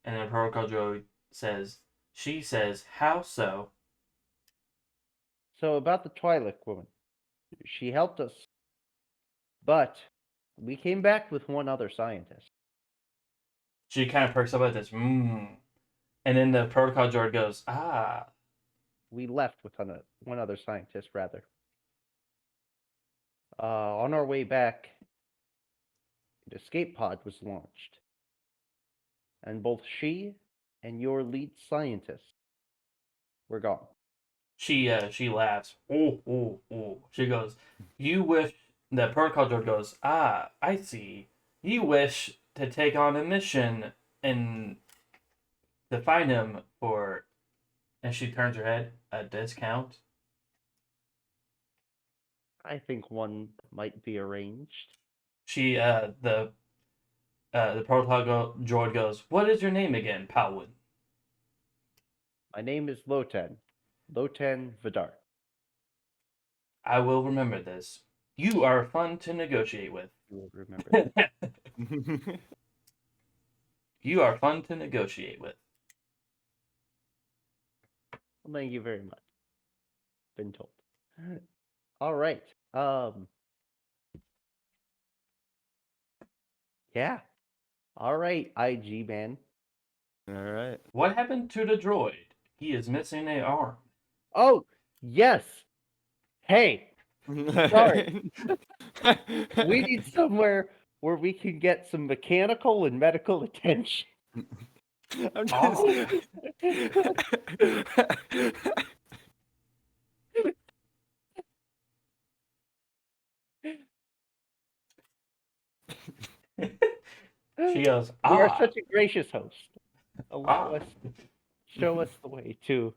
And then protocol droid she says, how so? So about the twlek woman, she helped us, but we came back with one other scientist. She kind of perks up at this, And then the protocol droid goes, ah. We left with one other scientist, rather. On our way back, an escape pod was launched, and both she and your lead scientist were gone. She laughs. Oh. She goes, you wish, the protocol droid goes, ah, I see. You wish to take on a mission and to find him for, and she turns her head, a discount. I think one might be arranged. She, the protocol droid goes, what is your name again, Palwood? My name is Lotan. Lotan Vidar. I will remember this. You are fun to negotiate with. You will remember that. You are fun to negotiate with. Well, thank you very much. Been told. All right. Yeah. All right, IG man. All right. What happened to the droid? He is missing an arm. Oh, yes. Hey. Sorry. We need somewhere where we can get some mechanical and medical attention. I'm just... She goes, You are such a gracious host. Allow us, show us the way to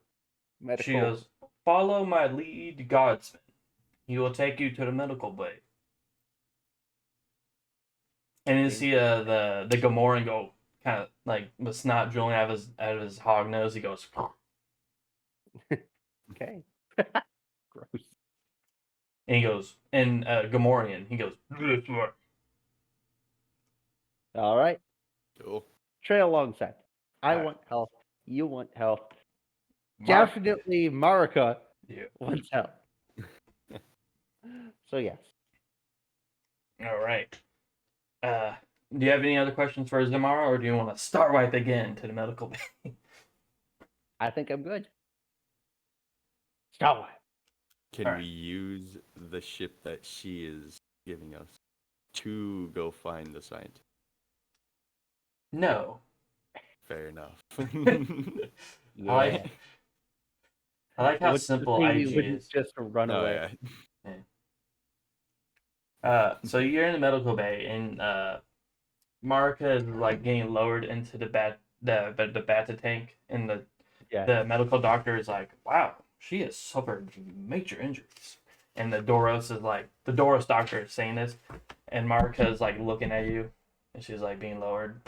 medical. She goes, follow my lead guardsman. He will take you to the medical bay. And you see the Gamoran go kind of like with snot drilling out of his hog nose. He goes, okay, gross. And he goes, and Gamorrean, he goes, all right, cool. Trail alongside. I want help. You want help. Definitely Marika wants help. So yes. All right. Do you have any other questions for Zamara, or do you want to start right again to the medical bay? I think I'm good. Start. Can we use the ship that she is giving us to go find the scientist? No. Fair enough. Yeah. I like how simple IG is. Just run away. Yeah. So you're in the medical bay, and Marika is like getting lowered into the beta tank, and the medical doctor is like, "Wow, she has suffered major injuries." And the Doros doctor is saying this, and Marika is like looking at you, and she's like being lowered.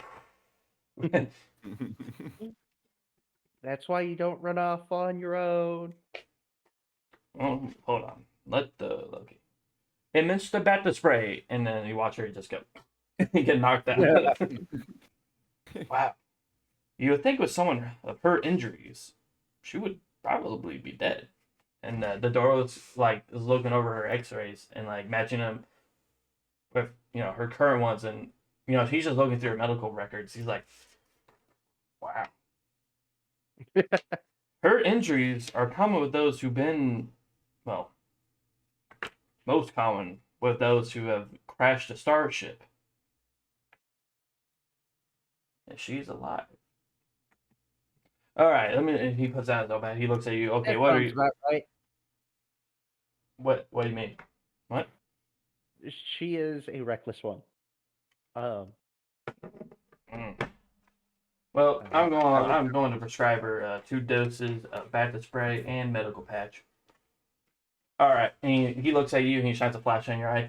That's why you don't run off on your own. Oh, hold on. Let the Loki. Hey, Mr. Bat spray, and then you watch her just go. You get knocked out. Yeah. Wow. You would think with someone of her injuries, she would probably be dead. And the Doros is looking over her X-rays and like matching them with her current ones, and he's just looking through her medical records. He's like, wow. Her injuries are common with those who've been, most common with those who have crashed a starship. And she's alive. All right, he puts out his notepad. He looks at you. Okay, what are you? About right. What do you mean? What? She is a reckless one. Well, I'm going to prescribe her 2 doses of Bacta spray and medical patch. All right, and he looks at you and he shines a flash in your eye,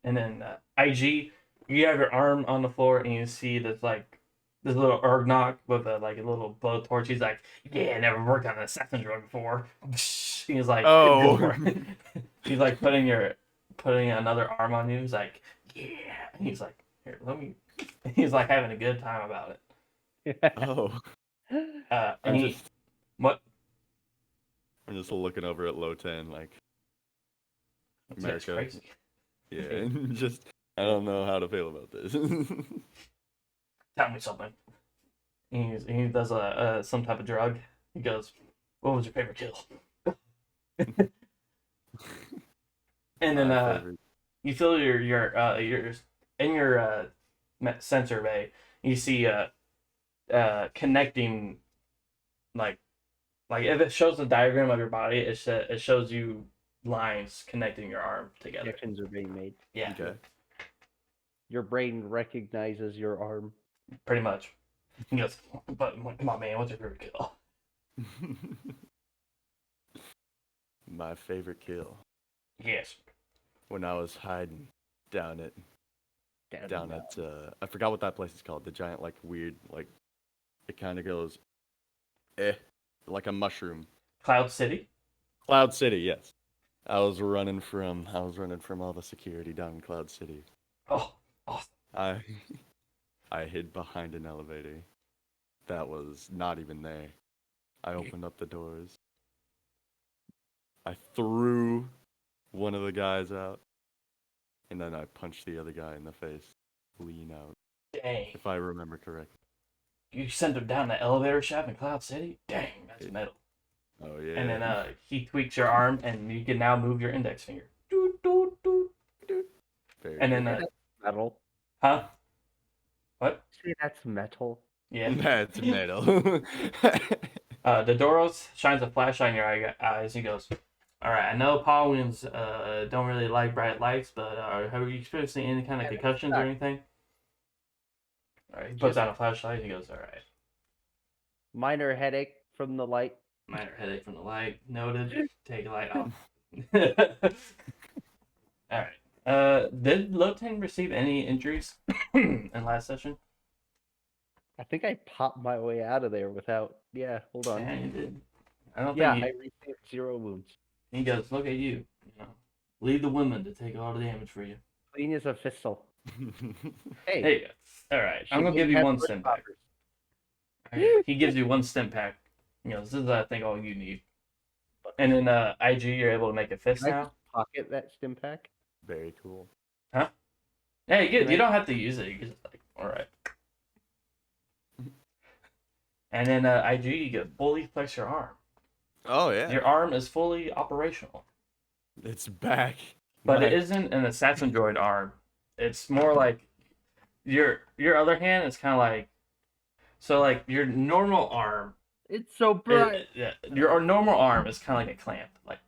and then IG, you have your arm on the floor and you see this little Ergnock with a little blowtorch. He's like, yeah, I never worked on an assassin drug before. He's like, oh, he's like putting another arm on you. He's like, yeah. And he's like, here, let me. He's like having a good time about it. Oh, And I'm he, just what? I'm just looking over at Lotan like This guy's Markia. crazy. Yeah, and just I don't know how to feel about this. Tell me something. He does some type of drug. He goes, "What was your favorite kill?" And then My favorite. you feel your in your sensor bay. You see connecting like if it shows the diagram of your body, it shows you lines connecting your arm together. Connections are being made. Yeah, Okay. Your brain recognizes your arm. pretty much. He goes, "But come on, man, what's your favorite kill?" My favorite kill Yes. when I was hiding down at I forgot what that place is called. The giant like weird like it kind of goes like a mushroom. Cloud City. Cloud City, yes. I was running from all the security down in Cloud City. Oh, awesome. I I hid behind an elevator that was not even there. I opened up the doors. I threw one of the guys out, and then I punched the other guy in the face, clean out, Dang. if I remember correctly. You sent him down the elevator shaft in Cloud City? Dang, that's Yeah. metal. Oh yeah. And then he tweaks your arm, and you can now move your index finger. Doot, doot, doot. Very And then, cool. Metal. huh? What? See, that's metal. Yeah. That's metal. Dodoros shines a flashlight in your eyes. He goes, "All right, I know Paulians don't really like bright lights, but have you experienced any kind of concussions or anything?" All right, he puts out a flashlight. He goes, "All right, Minor headache from the light. minor headache from the light. Noted. Take a light off." All right. Did Lotan receive any injuries in last session? I think I popped my way out of there without. Yeah, hold on. Yeah, he did. I don't Yeah, think I received 0 wounds. he goes, "Look at you. Leave the women to take all the damage for you." Clean as a thistle. Hey, There you go. All right, she I'm gonna give wouldn't you have one blood stim pack. poppers. All right, he gives you one stim pack. This is I think all you need. And then IG, you're able to make a fist Can I now. just pocket that stim pack? Very cool. Huh? Yeah, you Can I- don't have to use it. You just all right. And then IG, you get fully flex your arm. Oh yeah. Your arm is fully operational. It's back. But My- it isn't an assassin droid arm. It's more like your other hand is kind of like your normal arm. It's so bright. Your normal arm is kind of like a clamp, like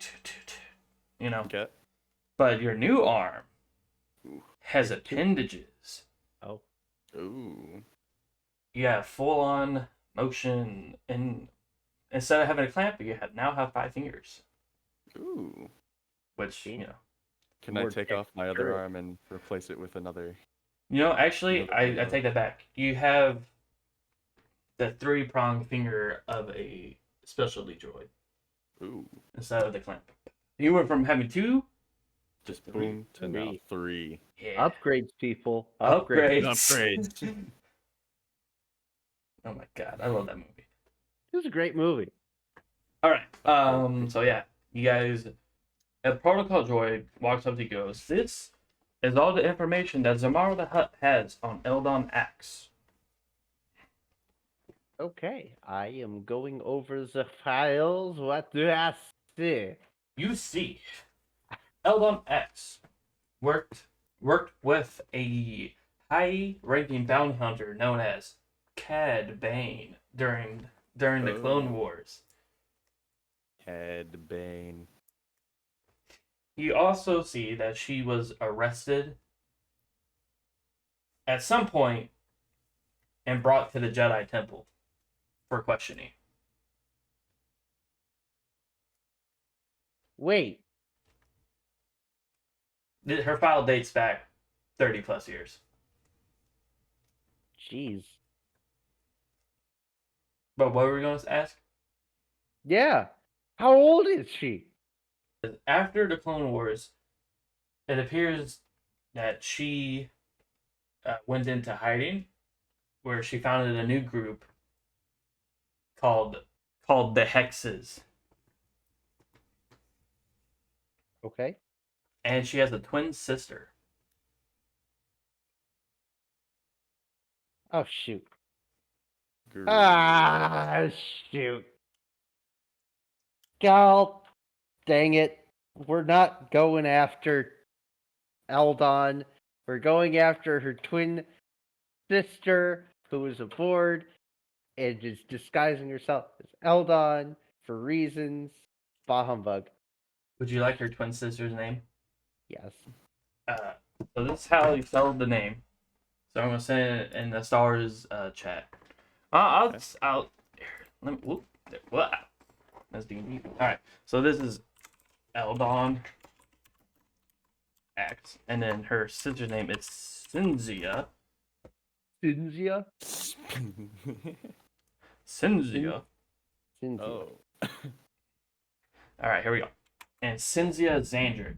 Okay. But your new arm has appendages. Oh, Ooh. You have full on motion, and instead of having a clamp, you now have 5 fingers, Ooh. which Can I More take off my other dexterous. arm and replace it with another? Actually, I take that back. You have the 3-pronged finger of a specialty droid Ooh. instead of the clamp. You went from having 2, Just boom to now 3. yeah, upgrades, people. upgrades. Upgrades. Oh my god, I love that movie. It was a great movie. All right. So yeah, you guys. A protocol droid walks up to you and goes, "This is all the information that Zamara the Hutt has on Eldon X." Okay, I am going over the files. What do I see? You see, Eldon X worked with a high-ranking bounty hunter known as Cad Bane during the Clone Wars. Cad Bane. You also see that she was arrested at some point and brought to the Jedi Temple for questioning. Wait, Her file dates back 30 plus years. jeez. But what were we going to ask? Yeah, how old is she? After the Clone Wars, it appears that she went into hiding where she founded a new group called the Hexes, Okay. and she has a twin sister. Oh shoot. Great. Ah shoot. Gal, dang it. We're not going after Eldon. We're going after her twin sister who is aboard and is disguising herself as Eldon for reasons. Bah humbug. Would you like her twin sister's name? Yes. Uh, so this is how you spell the name. So I'm gonna send it in the stars chat. I'll let me, whoop, there, what? That's D&D. All right. So this is Eldon X, and then her sister's name is Cynthia. Cynthia? Cynthia. Cynthia. Oh. All right, here we go. And Cynthia Zandert.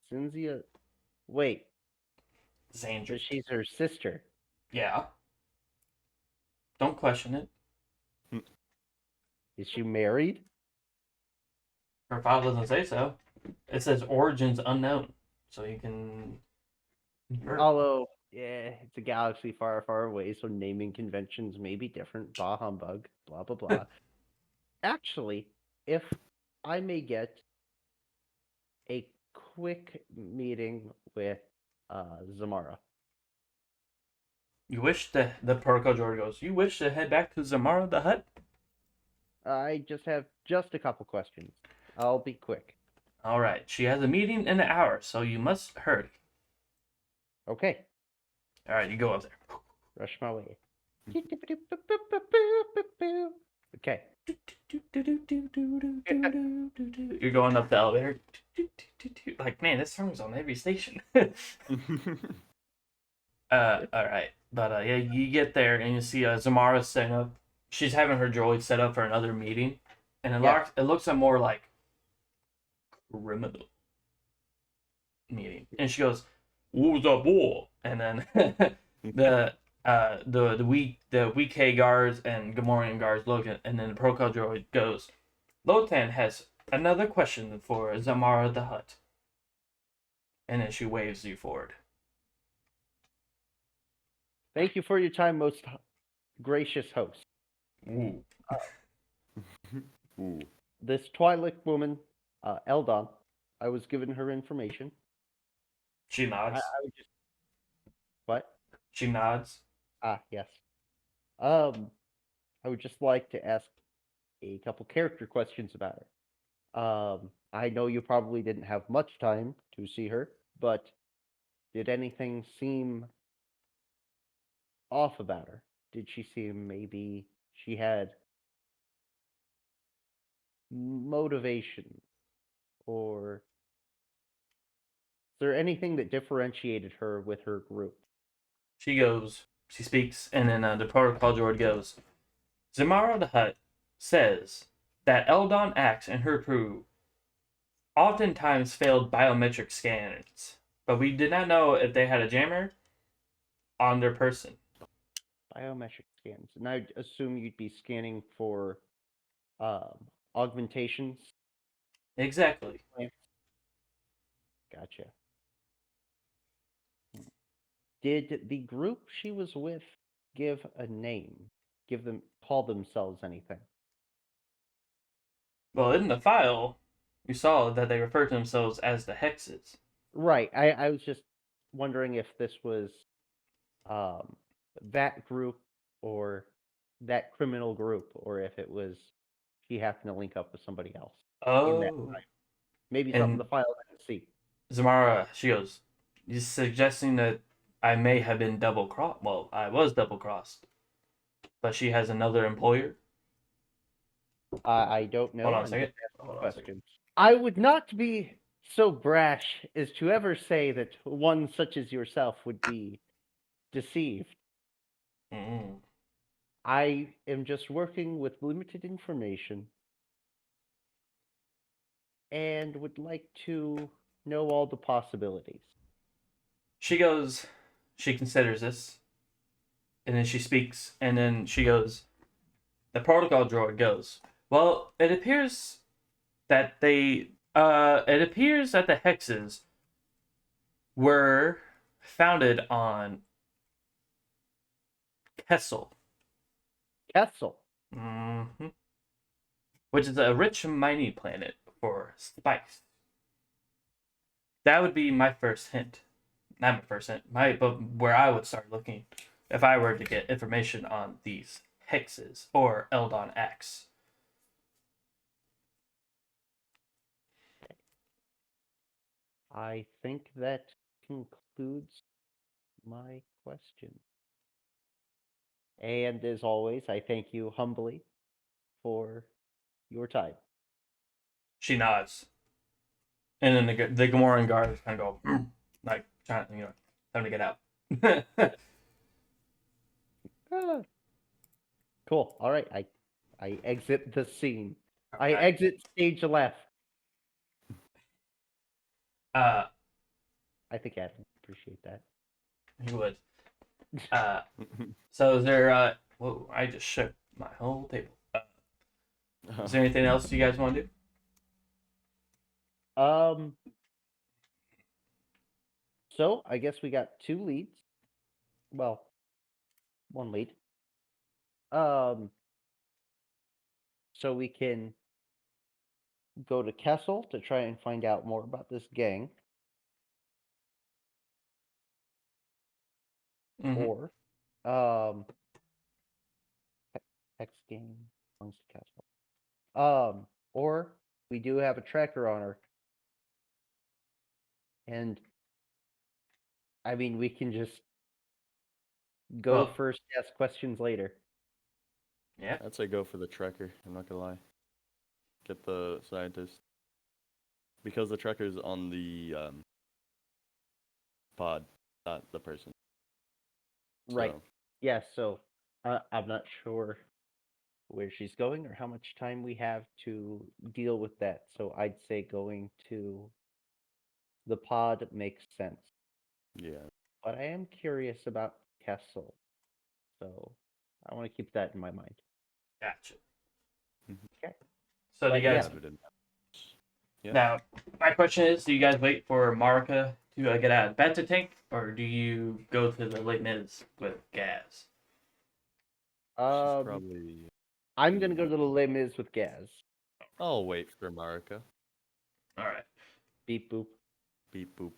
Cynthia. Wait, so Zandert. she's her sister. Yeah. Don't question it. Is she married? Her file doesn't say so. It says origins unknown, so you can. Although, yeah, it's a galaxy far, far away, so naming conventions may be different. Bah humbug. Blah blah blah. Actually, if I may get a quick meeting with Zamara. You wish the protocol George goes. You wish to head back to Zamara the Hut. I just have just a couple questions. I'll be quick. All right. She has a meeting in an hour, so you must hurry. Okay, All right, you go up there. rush my way. Okay. You're going up the elevator. Like, man, this song's on every station. All right, but yeah, you get there and you see Zamara setting up. She's having her droid set up for another meeting, and it looks a more like criminal meeting. And she goes, "Who's up, boy?" And then the weak guards and Gamorrean guards look at, and then the protocol droid goes, "Lotan has another question for Zamara the Hutt," and then she waves you forward. Thank you for your time, most gracious host. Ooh. Ooh. This twlek woman, Eldon, I was given her information. She I nods. would just what? She nods. Ah, yes. I would just like to ask a couple character questions about her. I know you probably didn't have much time to see her, but did anything seem off about her? Did she seem maybe she had motivation, or is there anything that differentiated her with her group? She speaks, and then the protocol droid goes, Zamara the Hutt says that Eldon Axe and her crew oftentimes failed biometric scans, but we did not know if they had a jammer on their person. Biometric scans. And I assume you'd be scanning for augmentations. Exactly. Gotcha. Did the group she was with give a name? Call themselves anything? Well, in the file, you saw that they refer to themselves as the Hexes. Right. I was just wondering if this was that group or that criminal group, or if it was she happened to link up with somebody else in that Oh. time. Maybe And something the file didn't see. Zamara, she goes, you're suggesting that I may have been double crossed. Well, I was double crossed. But she has another employer? I don't know. Hold on a I'm second. just asking Hold on a second. questions. I would not be so brash as to ever say that one such as yourself would be deceived. Mm. I am just working with limited information and would like to know all the possibilities. She goes, she considers this, and then she speaks, and then she goes, the protocol droid goes, well, it appears that the hexes were founded on Kessel, Kessel. which is a rich mining planet for spice. That would be my first hint. Not my first hint, but where I would start looking if I were to get information on these hexes or Eldon X. I think that concludes my question. And as always, I thank you humbly for your time. She nods, and then the Gamoran guards kind of go, like trying, time to get out. Cool. All right. I exit the scene. I exit stage left. I think Adam would appreciate that. He would. So is there? Whoa! I just shook my whole table. Is there anything else you guys want to do? So I guess we got 2 leads. Well, 1 lead. So we can go to Kessel to try and find out more about this gang. Or Hex gang belongs to Kessel. Or we do have a tracker on her. And I mean, we can just go first, ask questions later. Yeah. I'd say go for the tracker. I'm not gonna lie. Get the scientist. Because the tracker's on the pod, not the person. Right. So. Yeah, so I'm not sure where she's going or how much time we have to deal with that. So I'd say going to the pod makes sense. Yeah. But I am curious about Kessel. So I want to keep that in my mind. Gotcha. Okay. So do you guys... Yeah. Now, my question is, do you guys wait for Marika to get out of beta tank, or do you go to the late mids with Gaz? Probably... I'm going to go to the Les Mis with Gaz. I'll wait for Marika. Alright. Beep boop. Beep boop.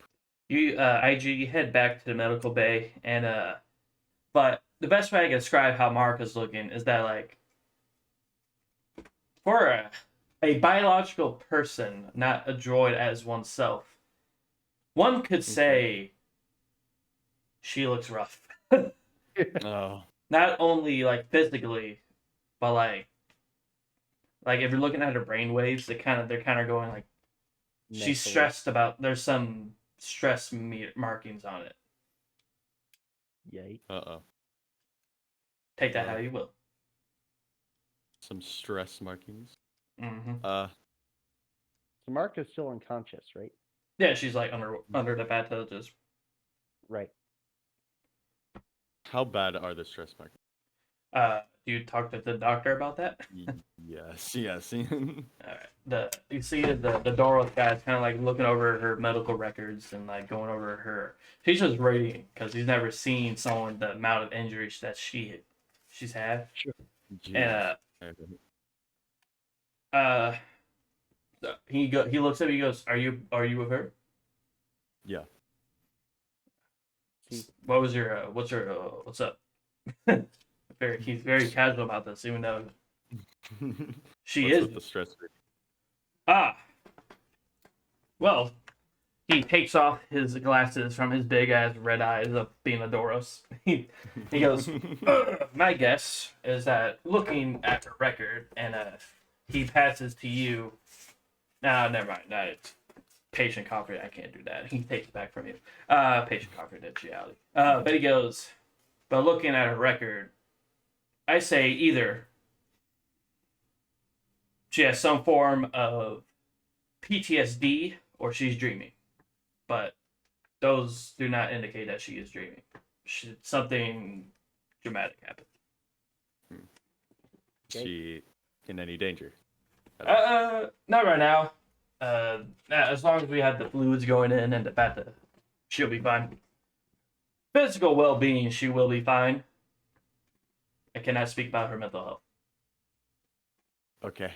You, IG, head back to the medical bay, and, but the best way I can describe how Marika's looking is that, like, for a biological person, not a droid as oneself, one could say she looks rough. Oh. Not only, like, physically, but, like if you're looking at her brain waves, they're kind of going, like, mentally. She's stressed about, there's some stress markings on it. Yay. Uh-oh. Take that how you will. Some stress markings. So Mark is still unconscious, right? Yeah, she's like under the bathtub, just right. How bad are the stress markings? Do you talk to the doctor about that? Yes. Alright. You see the Doros guy's kind of like looking over her medical records and like going over her. She's just radiant because he's never seen someone the amount of injuries that she's had. Sure. And he looks at me. He goes, "Are you with her?" Yeah. What was your what's up? He's very casual about this, even though she What's is with the stress. Well, he takes off his glasses from his big ass red eyes of being a Doros. He goes, my guess is that looking at the record, and he passes to you. Nah, never mind. Nah, it's patient confident. I can't do that. He takes it back from you. Patient confidentiality. But he goes, but looking at her record, I say either she has some form of PTSD or she's dreaming. But those do not indicate that she is dreaming. something dramatic happened. Is she in any danger? Not right now. As long as we have the fluids going in and the bathtub, she'll be fine. Physical well-being, she will be fine. I cannot speak about her mental health. Okay.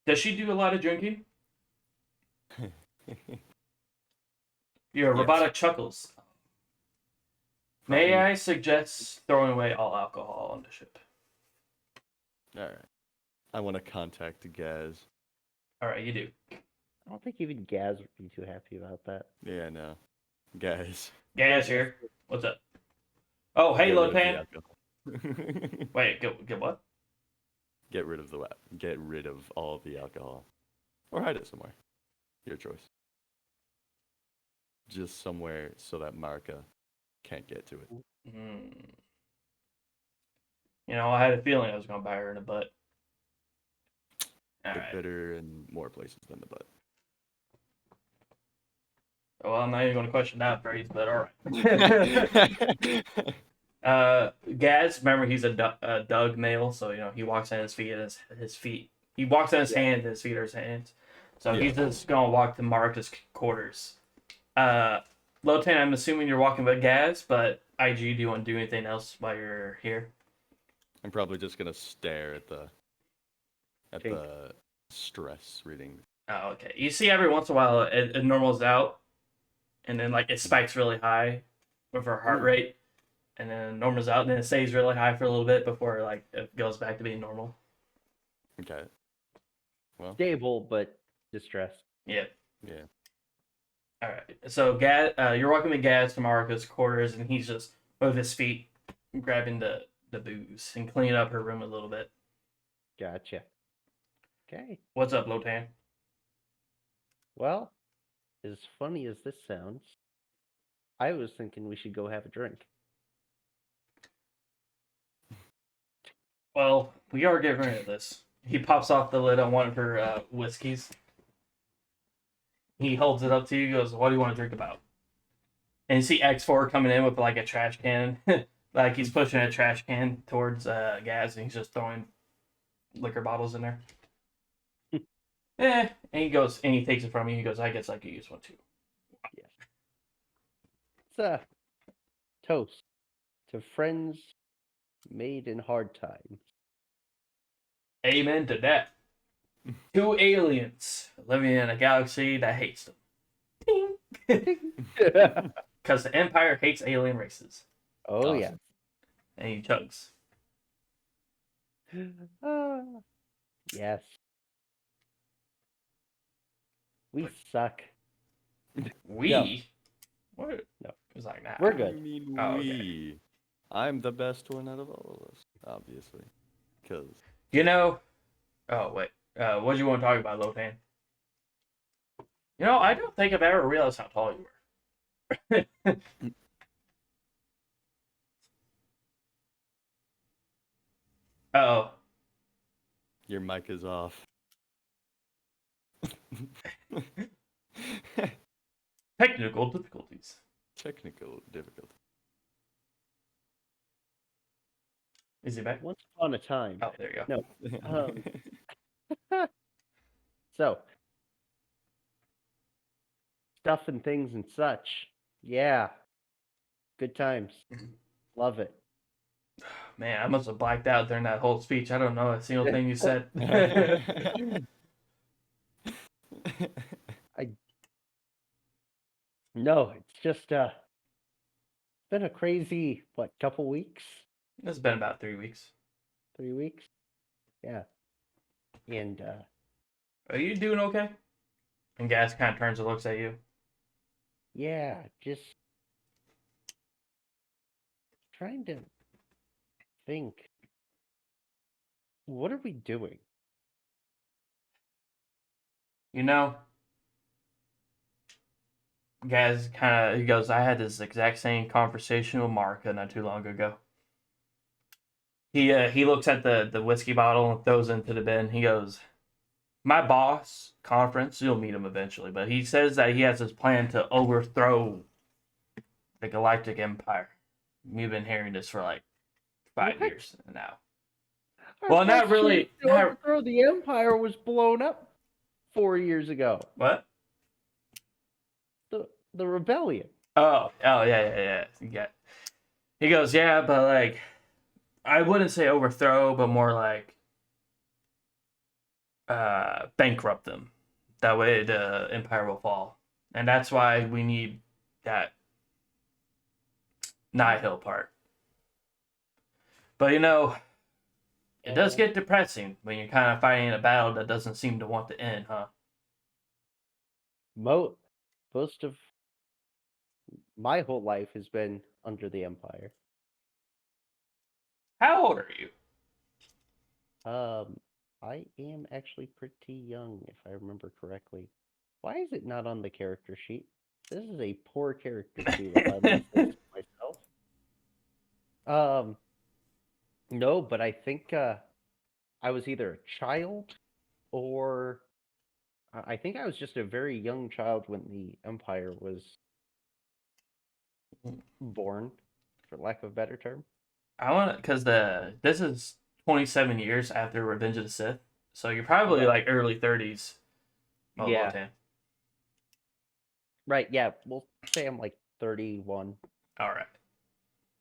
Does she do a lot of drinking? Your Yes. robotic chuckles. May Probably. I suggest throwing away all alcohol on the ship? All right. I want to contact Gaz. All right, you do. I don't think even Gaz would be too happy about that. Yeah, no. Gaz. Gas here. What's up? Oh, hey, Get rid of the Lotan. alcohol. Wait, get what? Get rid of the Get rid of all of the alcohol, or hide it somewhere. Your choice. Just somewhere so that Marka can't get to it. You know, I had a feeling I was gonna bite her in the butt. All Get right. bitter in more places than the butt. Well, I'm not even gonna question that phrase, but all right. Gaz, remember he's a Doug male, so you know he walks on his feet and his feet. He walks on his hands, his feet are his hands. So Yeah. he's just gonna walk to Marcus' quarters. Lotan, I'm assuming you're walking with Gaz, but IG, do you want to do anything else while you're here? I'm probably just gonna stare at the Think. stress reading. Oh, okay. You see, every once in a while, it normals out, and then like it spikes really high with her heart Ooh. rate, and then it normals out, and then it stays really high for a little bit before like it goes back to being normal. Okay. Well, Stable, but distressed. Yeah. yeah. All right. So Gaz, you're walking with Gaz to Marco's quarters, and he's just with his feet grabbing the booze and cleaning up her room a little bit. Gotcha. Okay. What's up, Lotan? Well, as funny as this sounds, I was thinking we should go have a drink. Well, we are getting rid of this. He pops off the lid on one of her whiskeys. He holds it up to you. He goes, "What do you want to drink about?" And you see X4 coming in with like a trash can, like he's pushing a trash can towards Gaz, and he's just throwing liquor bottles in there. And he goes, and he takes it from you. He goes, "I guess I could use one too." Yes. It's a toast to friends made in hard times. Amen to that. 2 aliens living in a galaxy that hates them. Because the Empire hates alien races. Oh, Awesome. yeah. And he chugs. Yes. We suck. We? No. What? No. It's like, nah. We're I good. mean, Oh, okay. we. I'm the best one out of all of us, obviously. Because You know. Oh, wait. What do you want to talk about, Lotan? You know, I don't think I've ever realized how tall you were. Uh-oh. your mic is off. Technical difficulties. Technical difficulty. Is he back? Once upon a time. Oh, there you go. No. So, stuff and things and such. Yeah. Good times. Love it. Man, I must have blacked out during that whole speech. I don't know a single thing you said. No, it's just been a crazy couple weeks? It's been about 3 weeks. 3 weeks? Yeah. And Are you doing okay? And Gas kind of turns and looks at you. yeah, just trying to think. What are we doing? You know, Gaz he goes, I had this exact same conversation with Marka not too long ago. He looks at the whiskey bottle and throws it into the bin. He goes, my boss, Conference, you'll meet him eventually, but he says that he has this plan to overthrow the Galactic Empire. We've been hearing this for like 5 What? years now. Our Well, not first really. chance to overthrow the Empire was blown up 4 years ago. What? The rebellion. Oh, yeah. Yeah. He goes, yeah, but like, I wouldn't say overthrow, but more like bankrupt them. That way the Empire will fall. And that's why we need that Nihil part. But it does get depressing when you're kind of fighting a battle that doesn't seem to want to end, huh? Most of my whole life has been under the Empire. How old are you? I am actually pretty young, if I remember correctly. Why is it not on the character sheet? This is a poor character sheet, if I must say so myself. No, but I think I was either a child or I think I was just a very young child when the Empire was born, for lack of a better term. I want because this is 27 years after Revenge of the Sith, so you're probably like early 30s. Yeah. Lotan. Right, yeah. We'll say I'm like 31. All right.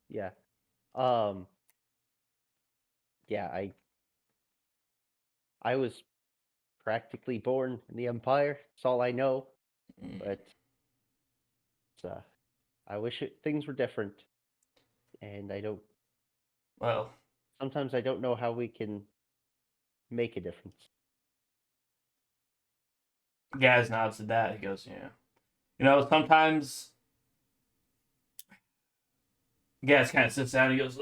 Yeah. Yeah, I was practically born in the Empire. That's all I know. But I wish things were different. And I don't. Well, Sometimes I don't know how we can make a difference. Gaz nods at that. He goes, yeah. Sometimes Gaz kind of sits down. He goes,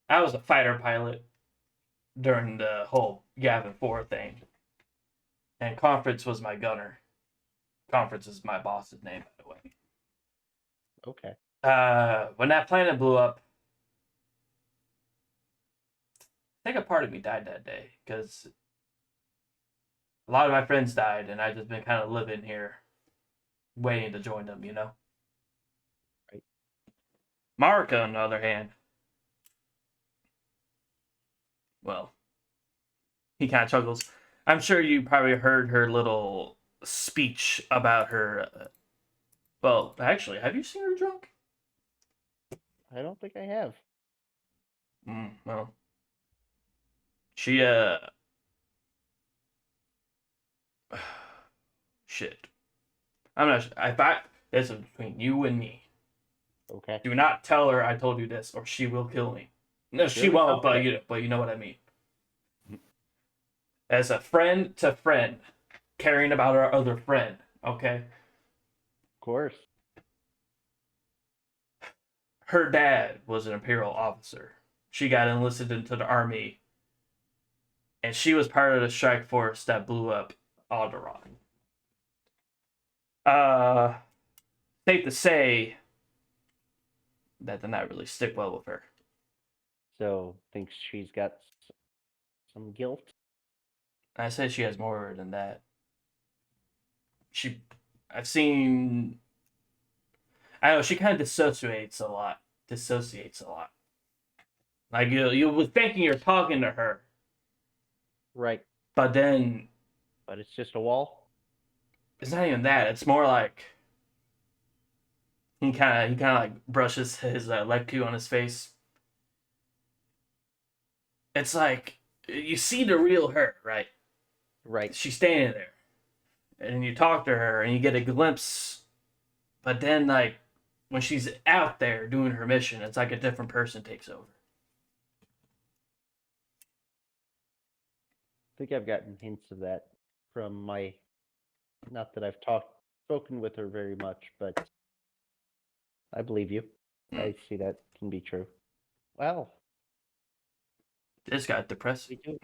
I was a fighter pilot during the whole Gavin 4 thing. And Conference was my gunner. Conference is my boss's name, by the way. Okay. When that planet blew up, I think a part of me died that day because a lot of my friends died, and I've just been kind of living here, waiting to join them. Right. Marika, on the other hand, well, he kind of chuckles. I'm sure you probably heard her little speech about her. Well, actually, have you seen her drunk? I don't think I have. Well, she shit. I'm not. This is between you and me. Okay. Do not tell her I told you this, or she will kill me. No, she won't. But you know what I mean. As a friend to friend, caring about our other friend. Okay. Of course. Her dad was an Imperial officer. She got enlisted into the army, and she was part of the strike force that blew up Alderaan. Safe to say that did not really stick well with her. So, thinks she's got some guilt? I say she has more than that. I've seen. I don't know, she kind of dissociates a lot. Like you were thinking you're talking to her, Right. but then But it's just a wall? it's not even that. It's more like he kind of like brushes his lectu on his face. It's like you see the real her, right? Right. She's standing there, and you talk to her, and you get a glimpse. But then, like when she's out there doing her mission, it's like a different person takes over. I think I've gotten hints of that from my. Not that I've spoken with her very much, but I believe you. I see that can be true. Well, This got depressing. we do.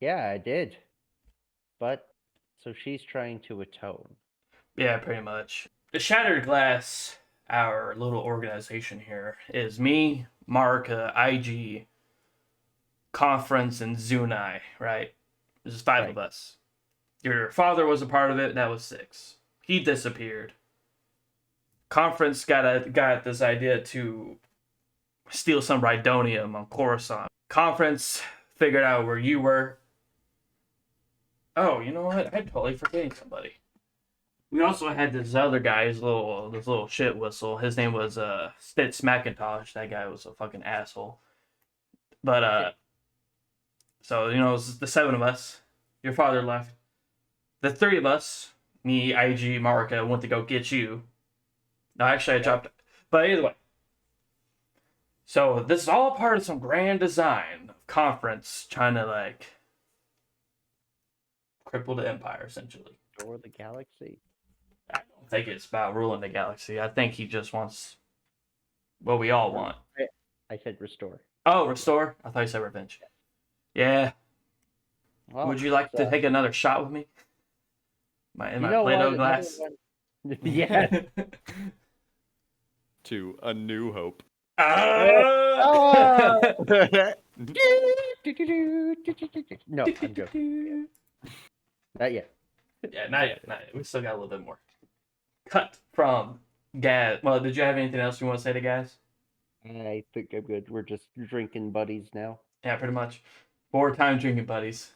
Yeah, I did. But so she's trying to atone. Yeah, pretty much. The Shattered Glass, our little organization here, is me, Marika, IG, Conference, and Zunai, right? There's 5 of us. Your father was a part of it, that was 6. He disappeared. Conference got this idea to steal some Rhydonium on Coruscant. Conference figured out where you were. Oh, you know what? I'm totally forgetting somebody. We also had this other guy, this little shit whistle. His name was Stitz McIntosh. That guy was a fucking asshole. But so it was the 7 of us. Your father left. The 3 of us, me, IG, Marika, went to go get you. No, actually, I dropped. But either way. So this is all part of some grand design of Conference trying to cripple the Empire, essentially. Restore the galaxy. I don't think it's about ruling the galaxy. I think he just wants what we all want. I said restore. Oh, restore? I thought you said revenge. Yeah. Well, Would you like to take another shot with me? In my know Play-Doh what? glass? Yeah. To A New Hope. Ah! No, I'm joking. Not yet. Yeah, not yet. We still got a little bit more. Cut from Gaz. Well, did you have anything else you want to say to Gaz? I think I'm good. We're just drinking buddies now. Yeah, pretty much. 4-time drinking buddies.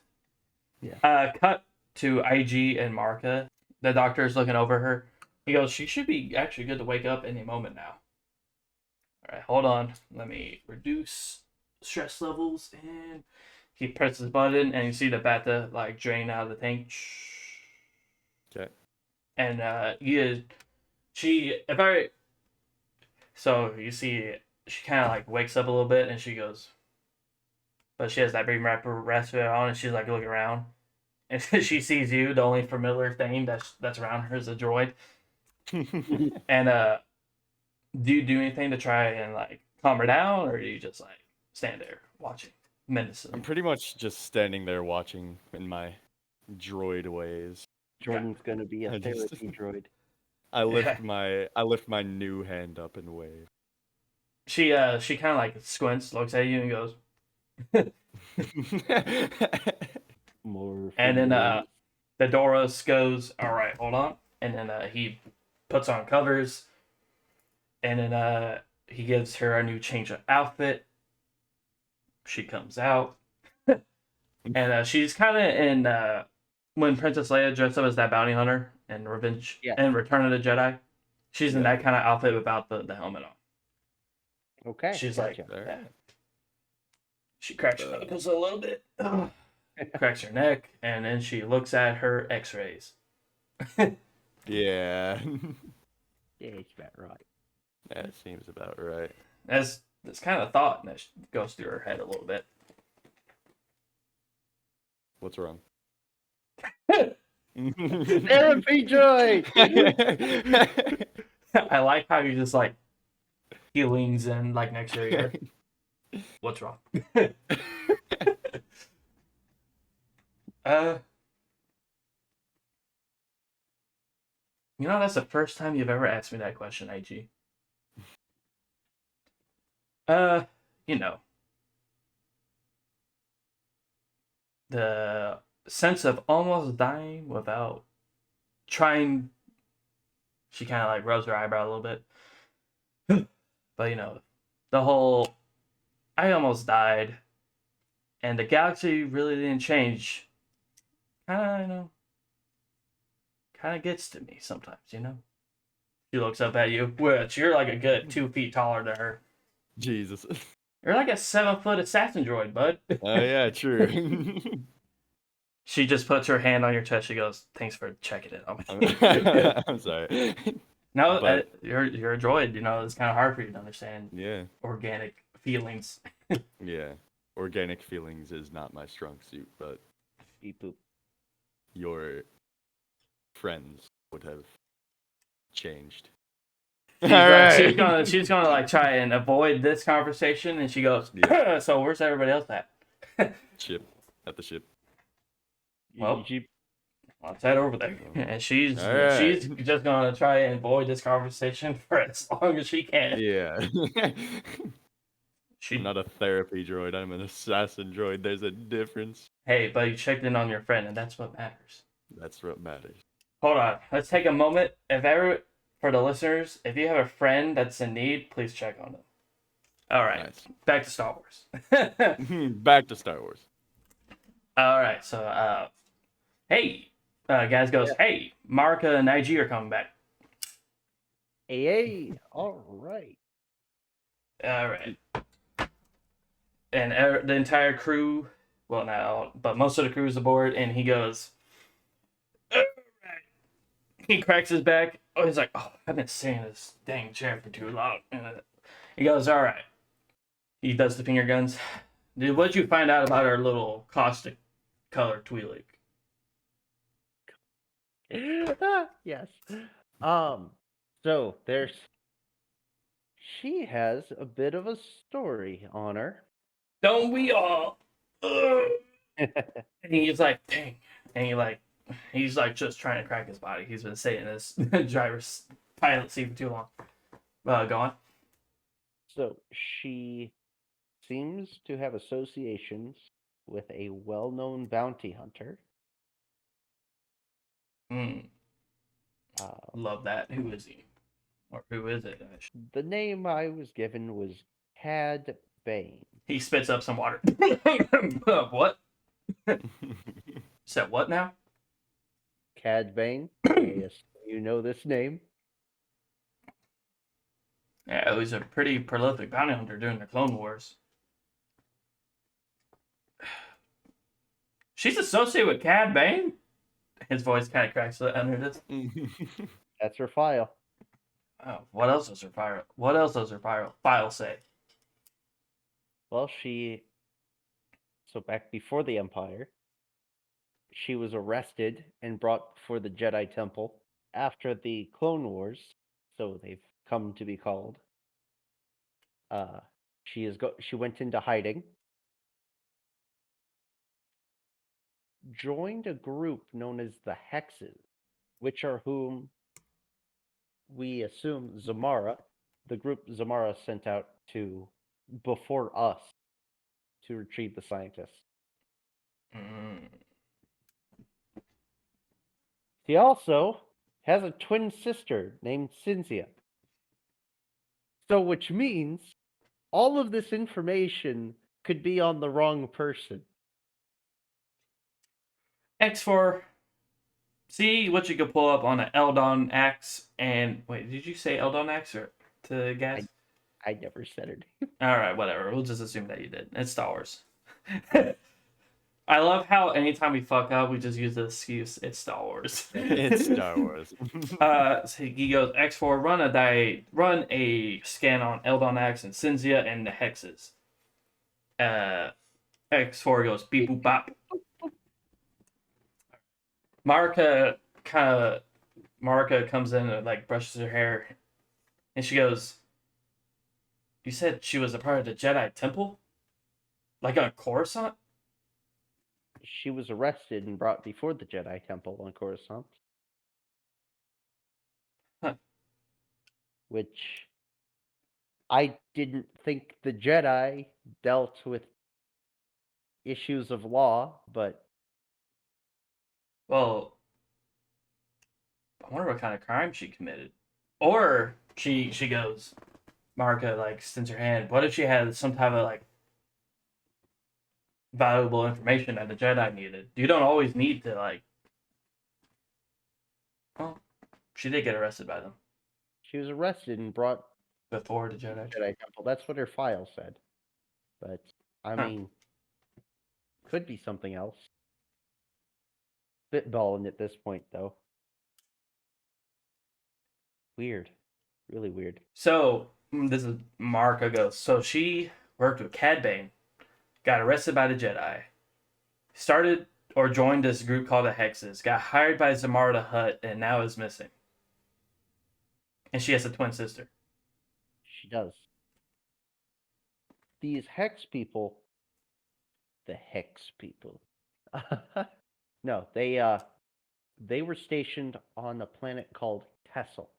Yeah. Cut to IG and Marka. The doctor is looking over her. He goes, she should be actually good to wake up any moment now. All right, hold on. Let me reduce stress levels. And he presses the button, and you see the bata drain out of the tank. Okay. And so you see she kind of wakes up a little bit, and she goes, but she has that big respirator on, and she's looking around, and she sees you. The only familiar thing that's around her is a droid. And do you do anything to try and calm her down, or do you just stand there watching menacing? I'm pretty much just standing there watching in my droid ways. Jordan's gonna be a I just- therapy droid. I lift my new hand up and wave. She kind of squints, looks at you, and goes, More. and then the Doros goes, all right, hold on, and then he puts on covers, and then he gives her a new change of outfit. She comes out, and she's kind of in when Princess Leia dressed up as that bounty hunter in Revenge and Return of the Jedi. She's in that kind of outfit without the helmet on. Okay. She's gotcha. yeah. She cracks her knuckles a little bit, cracks her neck, and then she looks at her X-rays. Yeah. Yeah, it's about right. That seems about right. That's kind of thought that goes through her head a little bit. What's wrong? Therapy droid. I like how you just he leans in next to her ear. What's wrong? That's the first time you've ever asked me that question, IG. The sense of almost dying without trying. She kind of rubs her eyebrow a little bit. But the whole I almost died and the galaxy really didn't change kind of gets to me sometimes. She looks up at you, which you're a good 2 feet taller than her. Jesus. You're a 7-foot assassin droid, bud. Oh yeah, true. She just puts her hand on your chest. She goes, "Thanks for checking it on me." I'm sorry. No, But- you're a droid. It's kind of hard for you to understand Yeah. organic feelings. Yeah. Organic feelings is not my strong suit, but Beep boop. your friends would have changed. She's gonna try and avoid this conversation, and she goes, Yeah. "So where's everybody else at?" Ship at the ship. Well, let's head over there. And she's Alright. she's just gonna try and avoid this conversation for as long as she can. Yeah. She I'm not a therapy droid. I'm an assassin droid. There's a difference. Hey, but you checked in on your friend, and that's what matters. That's what matters. Hold on. Let's take a moment. for the listeners, if you have a friend that's in need, please check on them. All right, Nice. back to Star Wars. Back to Star Wars. All right, so hey, guys goes, hey, Marika and IG are coming back. Hey, all right. All right, and the entire crew, well, not all, but most of the crew is aboard, and he goes, all right. He cracks his back. Oh, he's like, oh, I've been sitting in this dang chair for too long. He goes, all right. He does the finger guns. Dude, what'd you find out about our little caustic color twlek? Yes. So there's she has a bit of a story on her. Don't we all? Ugh. And he's like, dang. And he's like just trying to crack his body. He's been sitting in this driver's pilot seat for too long. Go on. So she seems to have associations with a well-known bounty hunter. Love that. Who is he? Or who is it? The name I was given was Cad Bane. He spits up some water. What? Said what now? Cad Bane. Yes, you know this name. Yeah, he was a pretty prolific bounty hunter during the Clone Wars. She's associated with Cad Bane? His voice kind of cracks under this. That's her file. Oh, what else does her file? What else does her file say? Well, so back before the Empire, she was arrested and brought before the Jedi Temple after the Clone Wars, so they've come to be called. She went into hiding, joined a group known as the Hexes, which are whom we assume the group Zamara sent out to before us to retrieve the scientists. He also has a twin sister named Cynthia. So, which means all of this information could be on the wrong person. X4. See what you could pull up on an Eldon Axe and wait, did you say Eldon Axe or to guess? I never said it. All right, whatever. We'll just assume that you did. It's Star Wars. I love how anytime we fuck up, we just use the excuse. It's Star Wars. It's Star Wars. So he goes X4. Run a scan on Eldon Axe and Cynthia and the hexes. X4 goes beep boop bop. Marika comes in and like brushes her hair, and she goes, "You said she was a part of the Jedi Temple, like on Coruscant." She was arrested and brought before the Jedi Temple on Coruscant. Huh. Which I didn't think the Jedi dealt with issues of law, but Well, I wonder what kind of crime she committed, or she goes, Marika like extends her hand. What if she had some type of like valuable information that the Jedi needed? You don't always need to like. Well, she did get arrested by them she was arrested and brought before the Jedi. Jedi Temple. That's what her file said. But I mean, could be something else. Spitballing at this point, though. Weird, really weird. So this is Marika goes. So she worked with Cad Bane, got arrested by the Jedi, started or joined this group called the Hexes, got hired by Zamara the Hutt, and now is missing. And she has a twin sister. She does. These Hex people, the Hex people. No, they were stationed on a planet called Kessel.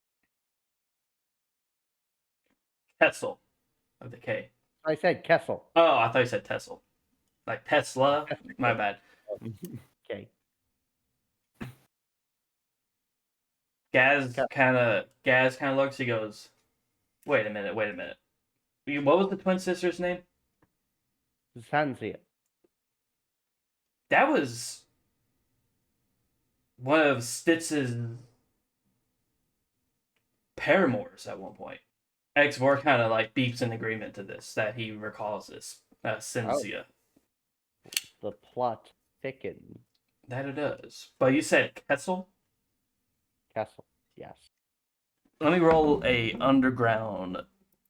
Kessel, with the K. I said Kessel. Oh, I thought you said Tessel. Like Tesla? My bad. Okay. Gaz kind of looks. He goes, "Wait a minute. What was the twin sister's name?" Sanzia. That was one of Stitz's paramours at one point. X4 kind of like beeps in agreement to this, that he recalls this. Cynthia. The plot thickens. That it does. But you said Kessel? Castle. Yes. Let me roll a underground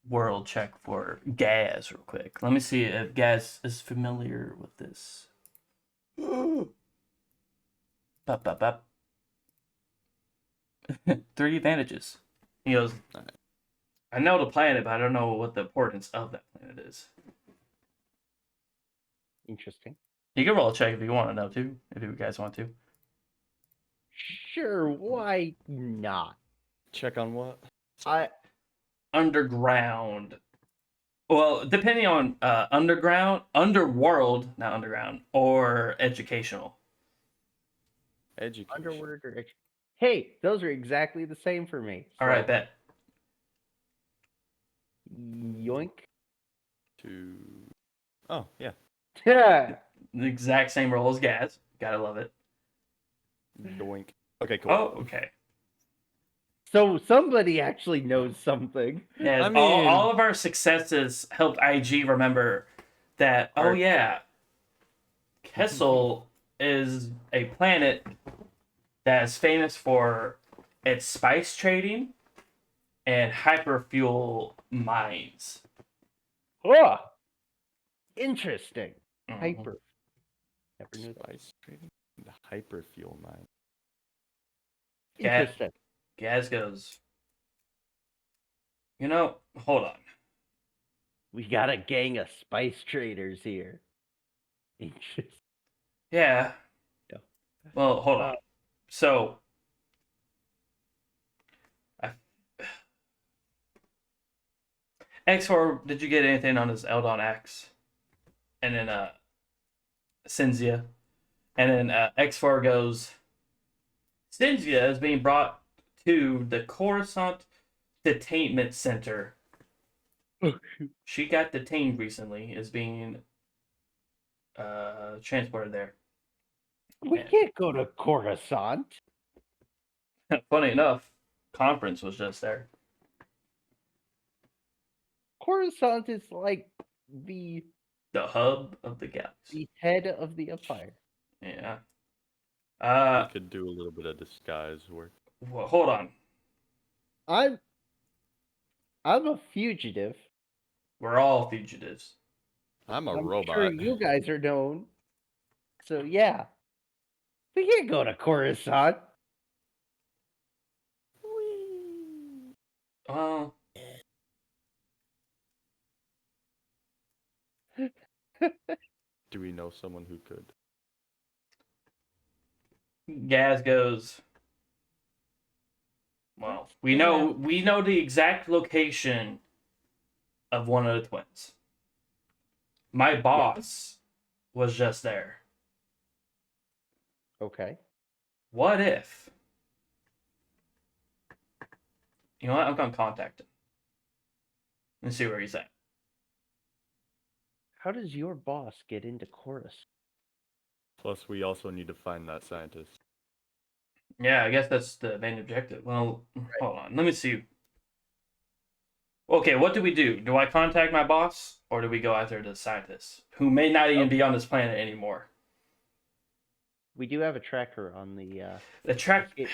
world check for Gaz real quick. Let me see if Gaz is familiar with this. Bop, bop, bop. 3 advantages. He goes, I know the planet, but I don't know what the importance of that planet is. Interesting. You can roll a check if you want to know too, if you guys want to. Sure, why not? Check on what? Underground. Well, depending on underworld, not underground, or educational. Education. Underword or hey, those are exactly the same for me. All right, bet. Yoink. Oh, yeah. Yeah. The exact same roll as Gaz. Gotta love it. Doink. Okay, cool. Oh, okay. So somebody actually knows something. Yeah, I mean- all of our successes helped IG remember that, oh yeah, Kessel is a planet that is famous for its spice trading and hyperfuel mines. Oh, interesting. Mhm. Hyper. Never knew that. Spice trading? The hyperfuel mine. Yeah. Interesting. Gaz goes, hold on. We got a gang of spice traders here. Interesting. Yeah. Yeah. Well, hold on. So, X4, did you get anything on his Eldon X? And then Cynthia. And then X4 goes, Cynthia is being brought to the Coruscant Detainment Center. She got detained recently, is being transported there. We can't go to Coruscant. Funny enough, conference was just there. Coruscant is like the The hub of the galaxy. head of the Empire. Yeah. We could do a little bit of disguise work. Well, hold on. I'm a fugitive. We're all fugitives. I'm a I'm robot. sure you guys are known. So yeah. We can't go to Coruscant. Uh, Do we know someone who could? Gaz goes, well, we know the exact location of one of the twins. My boss was just there. Okay. What if? You know what? I'm gonna contact him and see where he's at. How does your boss get into Coruscant? Plus, we also need to find that scientist. Yeah, I guess that's the main objective. Well, hold on. Let me see. Okay, what do we do? Do I contact my boss, or do we go after the scientist, who may not even be on this planet anymore? We do have a tracker on the The track, escape.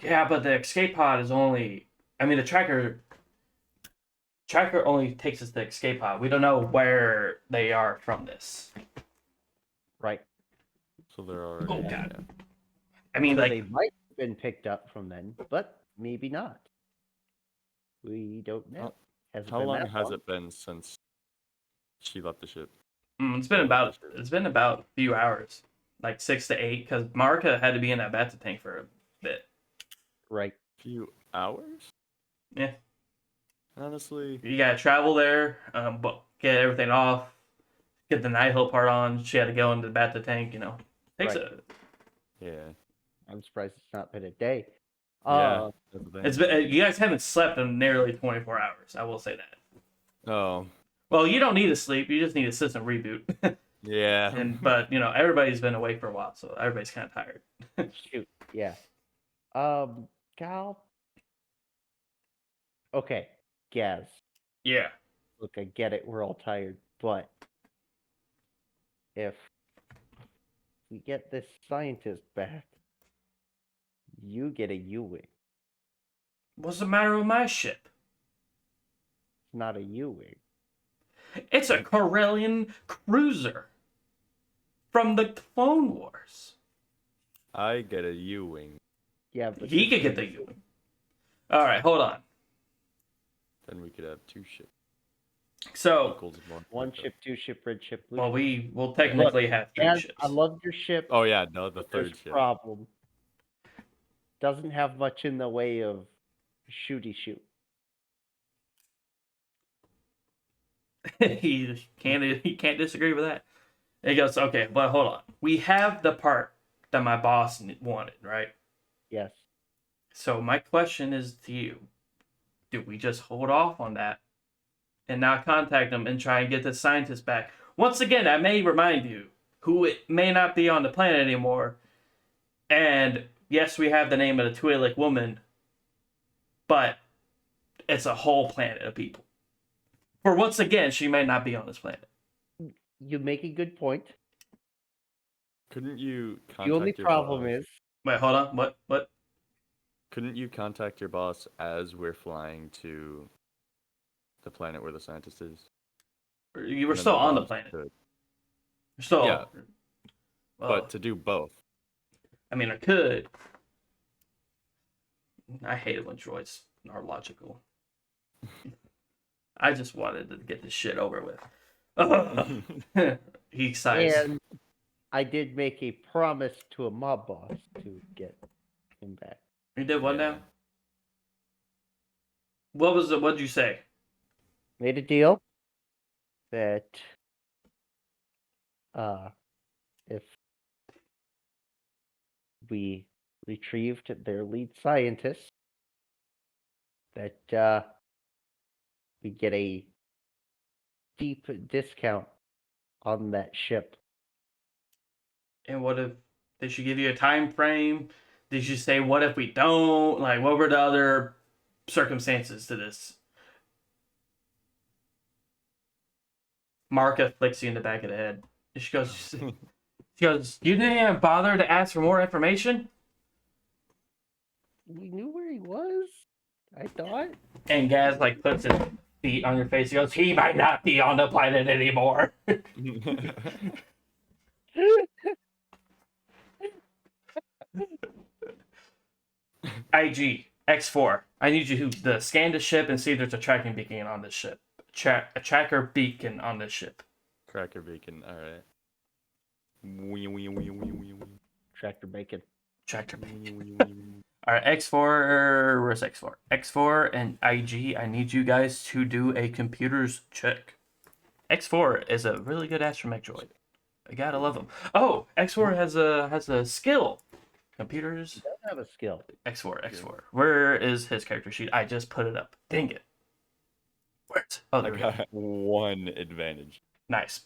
yeah, but the escape pod is only. I mean, the tracker only takes us to the escape pod. We don't know where they are from this. Right. So there are. Oh, God. I mean, So like, they might have been picked up from then, but maybe not. We don't know. How long has it been since she left the ship? it's been about a few hours, like 6 to 8, because Markia had to be in that beta tank for a bit. Right. Few hours? Yeah. Honestly, You gotta travel there, but get everything off, get the Nihil part on. She had to go into the beta tank. Takes Right. a. yeah. I'm surprised it's not been a day. Yeah, that's the thing. It's been, you guys haven't slept in nearly 24 hours. I will say that. Oh, Well, you don't need to sleep. You just need a system reboot. yeah. But everybody's been awake for a while, so everybody's kind of tired. Shoot, yeah. Gal. Okay, Gaz. Yeah. Look, I get it. We're all tired, but if we get this scientist back, you get a U-wing. What's the matter with my ship? It's not a U-wing. It's a Corellian cruiser from the Clone Wars. I get a U-wing. Yeah, but He could get the U. All right, hold on. Then we could have 2 ships. So, Equals one ship, 2 ship, red ship, blue well, ship. we will technically have 3 Gaz, ships. I love your ship. Oh yeah, no, the but there's 3rd a ship. problem. Doesn't have much in the way of shooty shoot. he can't disagree with that. And he goes, okay, but hold on. We have the part that my boss wanted, right? Yes. So my question is to you: do we just hold off on that and not contact them and try and get the scientist back? Once again, I may remind you who it may not be on the planet anymore. And yes, we have the name of the twlek woman, but it's a whole planet of people. For once again, she may not be on this planet. You make a good point. Couldn't you contact The only your problem boss? is Wait, hold on. What? Couldn't you contact your boss as we're flying to the planet where the scientist is? You were And then still on the boss planet. could- You're still. Yeah. Well, But to do both. I mean, I could. I hate it when droids are logical. I just wanted to get this shit over with. He sighs. and I did make a promise to a mob boss to get him back. You did what Yeah. now? What was it? What'd you say? Made a deal that if we retrieved their lead scientist, that we get a deep discount on that ship. And what if did she give you a time frame? Did she say what if we don't? Like, what were the other circumstances to this? Marka flicks you in the back of the head. She goes, you didn't even bother to ask for more information? We knew where he was, I thought. And Gaz like puts his feet on your face. He goes, he might not be on the planet anymore. IG X4. I need you to scan the ship and see if there's a tracking beacon on this ship. A tracker beacon on this ship. Cracker beacon, alright. Tractor bacon. Tractor beacon. All right, X4. Where's X4? X4 and IG. I need you guys to do a computer's check. X4 is a really good astromech droid. I gotta love him. Oh, X4 has a skill. Computers. He does have a skill. X4. Where is his character sheet? I just put it up. Dang it. Where's? Oh, there I we go. got 1 advantage. Nice.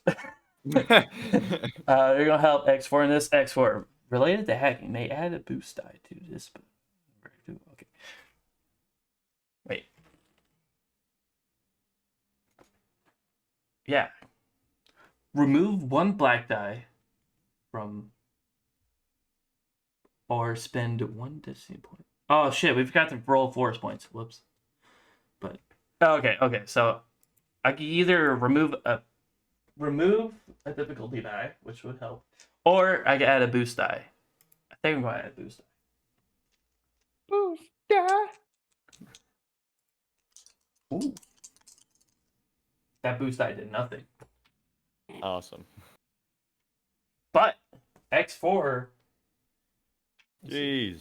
You're gonna help X4 in this. X4 related to hacking. They add a boost die to this. Okay. Wait. Yeah. Remove 1 black die from, or spend 1 destiny point. Oh shit! We forgot to roll force points. Whoops. But okay. So I can either remove a difficulty die, which would help, or I can add a boost die. I think I'm going to add a boost die. Boost die. Ooh. That boost die did nothing. Awesome. But X4, Jeez.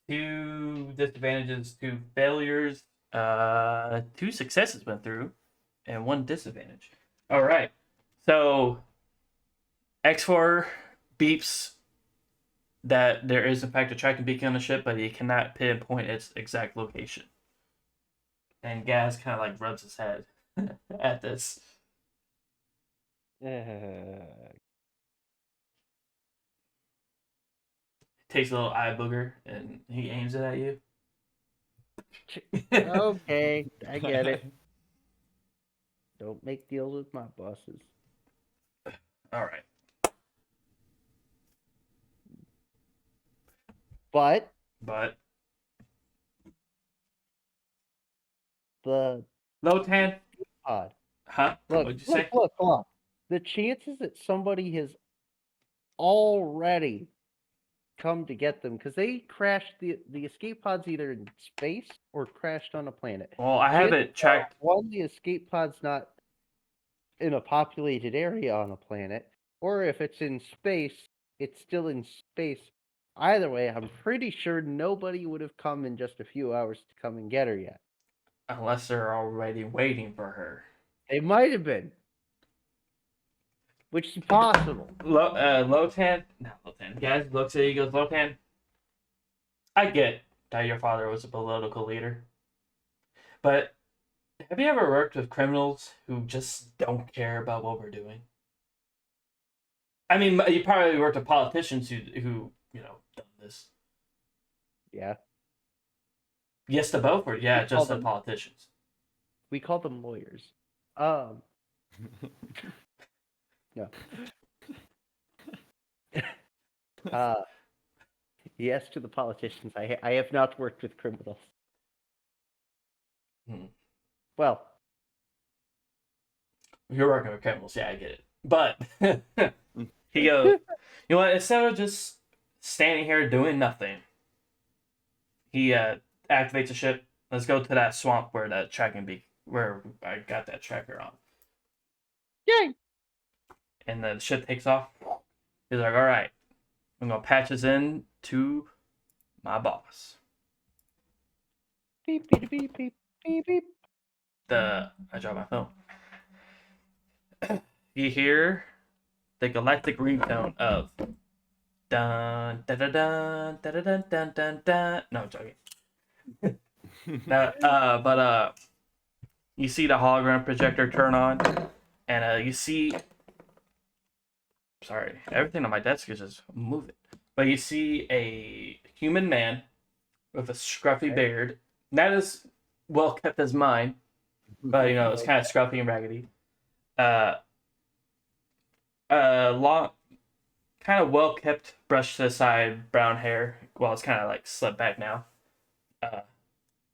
2 disadvantages, 2 failures, 2 successes went through, and 1 disadvantage. All right. So X4 beeps that there is in fact a tracking beacon on the ship, but he cannot pinpoint its exact location. And Gaz kind of like rubs his head at this. Takes a little eye booger and he aims it at you. Okay, I get it. Don't make deals with my bosses. All right. But But the Lotan, pod. huh? Look, What'd you say? look. The chances that somebody has already come to get them, because they crashed the escape pods either in space or crashed on a planet. Well, I have it tracked. One, the escape pod's not in a populated area on a planet, or if it's in space, it's still in space. Either way, I'm pretty sure nobody would have come in just a few hours to come and get her yet. Unless they're already waiting for her. They might have been. Which is possible. Lotan, not Lotan. Gaz looks at you, goes, Lotan, I get that your father was a political leader, but have you ever worked with criminals who just don't care about what we're doing? I mean, you probably worked with politicians who done this. Yeah. Yes to both, or yeah, just the politicians. We call them lawyers. No. Yes to the politicians. I have not worked with criminals. Well, you're working with criminals, yeah, I get it. But he goes, you know what? Instead of just standing here doing nothing, he activates the ship. Let's go to that swamp where that where I got that tracker on. Yay! And the ship takes off. He's like, all right, I'm gonna patch us in to my boss. Beep beep beep beep beep beep. I dropped my phone. You hear the galactic ringtone of dun dun dun dun dun dun dun dun dun. No, I'm joking. But you see the hologram projector turn on, and you see. Sorry, everything on my desk is just moving. But you see a human man with a scruffy beard, not as well kept as mine, but it's kind of scruffy and raggedy. Long, kind of well kept, brushed to the side, brown hair. Well, it's kind of like slipped back now.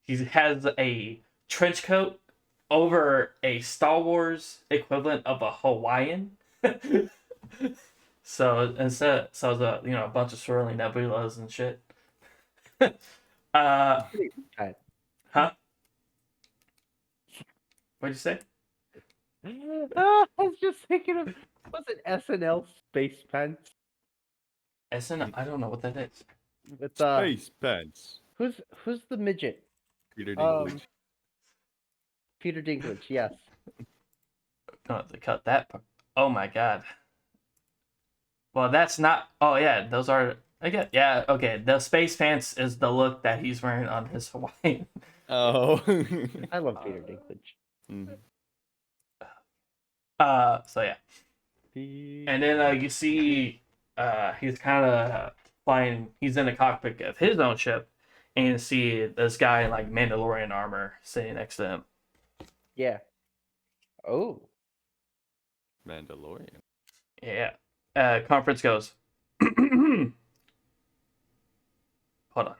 He has a trench coat over a Star Wars equivalent of a Hawaiian. So instead, a bunch of swirling nebulas and shit. Huh? What'd you say? I was just thinking of, was it SNL Space Pants? SNL? I don't know what that is. With Space Pants. Who's the midget? Peter Dinklage. Peter Dinklage, yes. Gonna have to cut that part. Oh my god. Well, that's not. Oh yeah, those are. I get. Yeah, okay. The space pants is the look that he's wearing on his Hawaiian. Oh. I love Peter Dinklage. Mm-hmm. So yeah. And then you see, he's kind of flying. He's in the cockpit of his own ship, and you see this guy in like Mandalorian armor sitting next to him. Yeah. Oh. Mandalorian. Yeah. Conference goes. Hold on.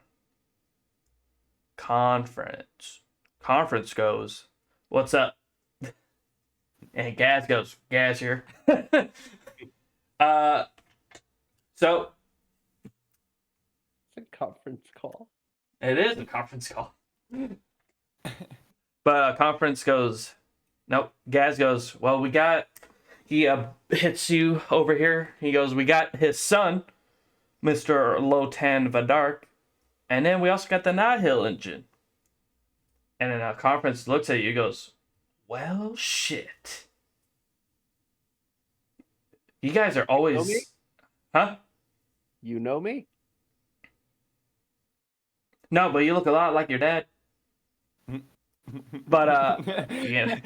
Conference goes. What's up? And Gaz goes. Gaz here. So. It's a conference call. It is a conference call. But conference goes. Nope. Gaz goes. Well, he hits you over here. He goes, we got his son, Mr. Lotan Vadark, and then we also got the Nihil engine. And then conference looks at you, goes, well, shit. You guys are always... You know me? Huh? You know me? No, but you look a lot like your dad. But yeah.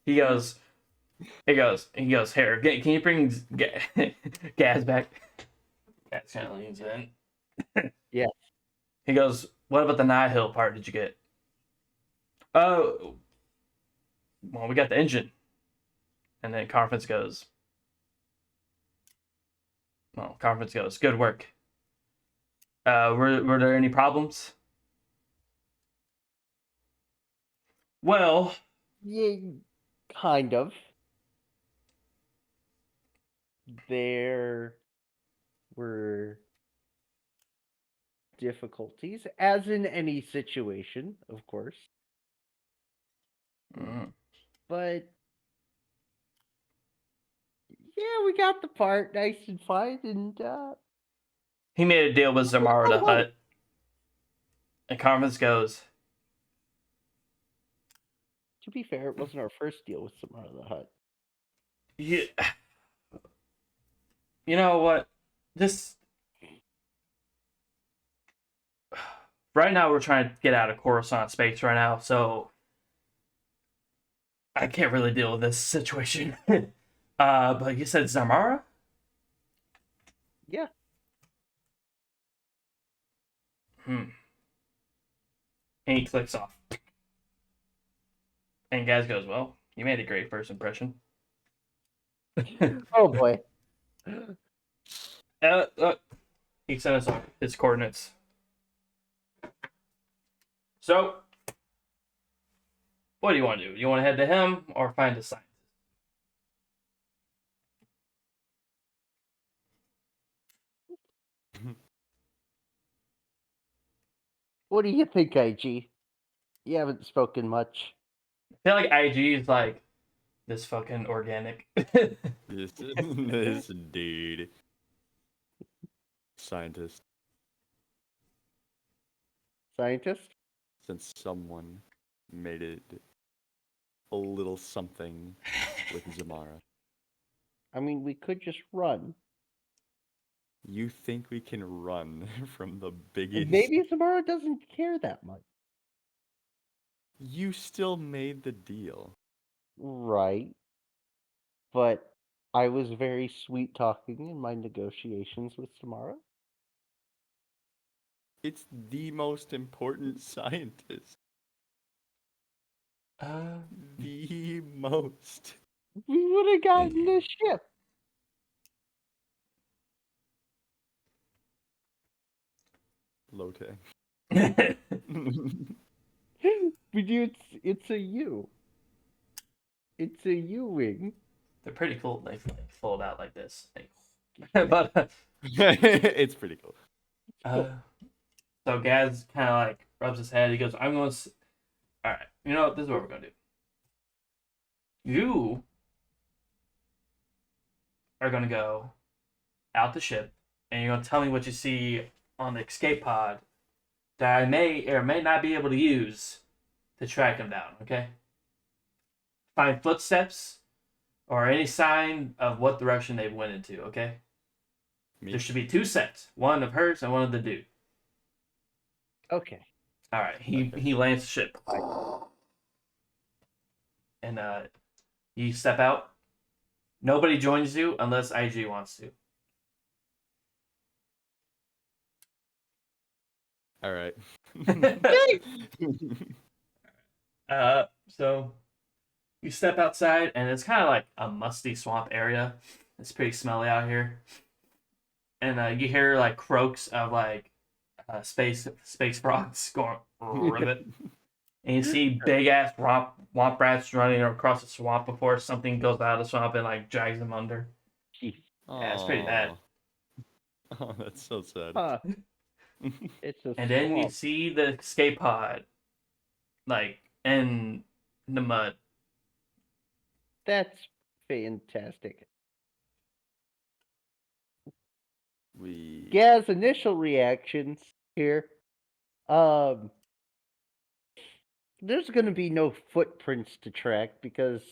he goes. He goes. Here, can you bring Gaz back? Gaz kind of leans in. Yeah. He goes, what about the Nihil part? Did you get? Oh, well, we got the engine. And then Conference goes. Well, Conference goes. Good work. Were there any problems? Well, Yeah, kind of. There were difficulties, as in any situation, of course. mm, But yeah, we got the part nice and fine, and he made a deal with Zamara the Hutt. And Conference goes, to be fair, it wasn't our first deal with Samara the Hutt. you, you know what? This right now we're trying to get out of Coruscant space right now, so I can't really deal with this situation. But you said Zamara? Yeah. And he clicks off. And Gaz goes, well, you made a great first impression. Oh boy. He sent us his coordinates. So, what do you want to do? You want to head to him or find a scientist? What do you think, IG? You haven't spoken much. I feel like IG is like this fucking organic. this dude. Scientist. Scientist? Since someone made it a little something with Zamara. I mean, we could just run. You think we can run from the biggest... Maybe Samara doesn't care that much. You still made the deal. Right. But I was very sweet talking in my negotiations with Samara. It's the most important scientist. The most. We would have gotten the ship. Lotan. But it's a U. It's a U-wing. They're pretty cool. They like fold out like this. But it's pretty cool. So Gaz kind of like rubs his head. He goes, "I'm going to. All right, you know what? This is what we're gonna do. You are gonna go out the ship, and you're gonna tell me what you see on the escape pod that I may or may not be able to use to track him down. Okay? Find footsteps or any sign of what direction they went into. Okay? Me? There should be two sets, one of hers and one of the dude. Okay. All right. He lands the ship, and you step out. Nobody joins you unless IG wants to. All right. So you step outside, and it's kind of like a musty swamp area. It's pretty smelly out here, and you hear like croaks of like space frogs going ribbit, and you see big ass womp rats running across the swamp before something goes out of the swamp and like drags them under. Yeah, it's pretty bad. Oh, that's so sad. Huh. It's a And then you swamp. see the escape pod, like in the mud. That's fantastic. Gaz's initial reactions here. There's gonna be no footprints to track because,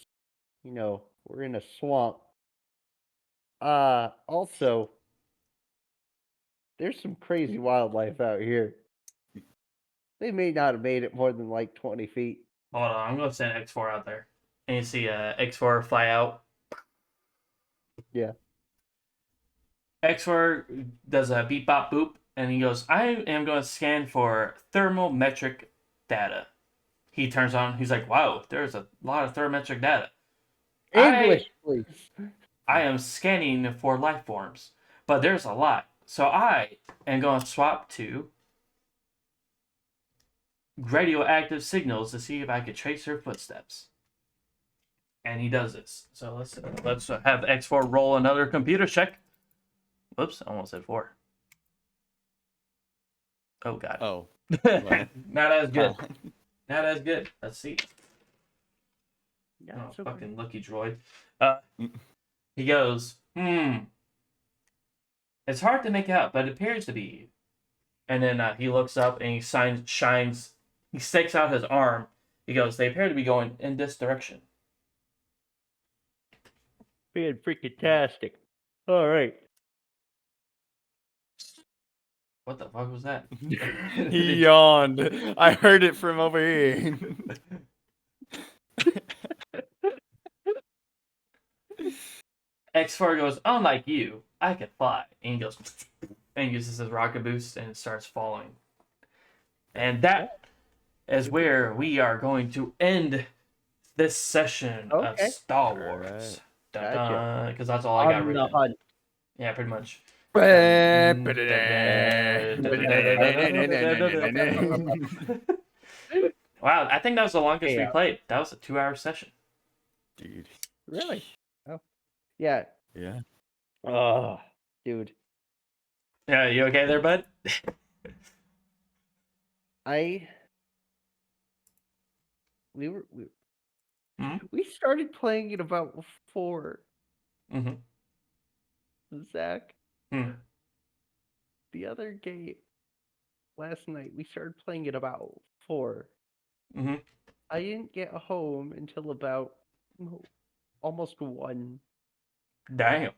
we're in a swamp. Also, there's some crazy wildlife out here. They may not have made it more than like 20 feet. Hold on, I'm gonna send X4 out there, and you see X4 fly out. Yeah. X4 does a beep bop boop, and he goes, "I am going to scan for thermometric data." He turns on. He's like, "Wow, there's a lot of thermometric data. English, please. I am scanning for life forms, but there's a lot. So I am going to swap to radioactive signals to see if I could trace her footsteps." And he does this. So let's have X4 roll another computer check. Whoops, I almost said 4. Oh god. Oh. Not as good. Oh. Not as good. Let's see. Yeah, Oh, it's okay. fucking lucky droid. He goes, it's hard to make out, but it appears to be. And then he looks up and he he stakes out his arm. He goes, they appear to be going in this direction. Being freaking-tastic. All right. What the fuck was that? He yawned. I heard it from over here. X4 goes, unlike you, I can fly. And he goes, and uses his rocket boost and starts falling. And that is where we are going to end this session of Okay. Star All Wars. right. Dun-dun, because that's all I got On the written. hunt. Yeah, pretty much. Wow, I think that was the longest we Yeah. played. That was a 2-hour session. Dude. Really? Oh. Yeah. Yeah. Oh, dude. Yeah, you okay there, bud? We started playing at about 4. Mm-hmm. Zach. Hmm. The other game last night, we started playing at about 4. Mm-hmm. I didn't get home until about almost 1. Damn.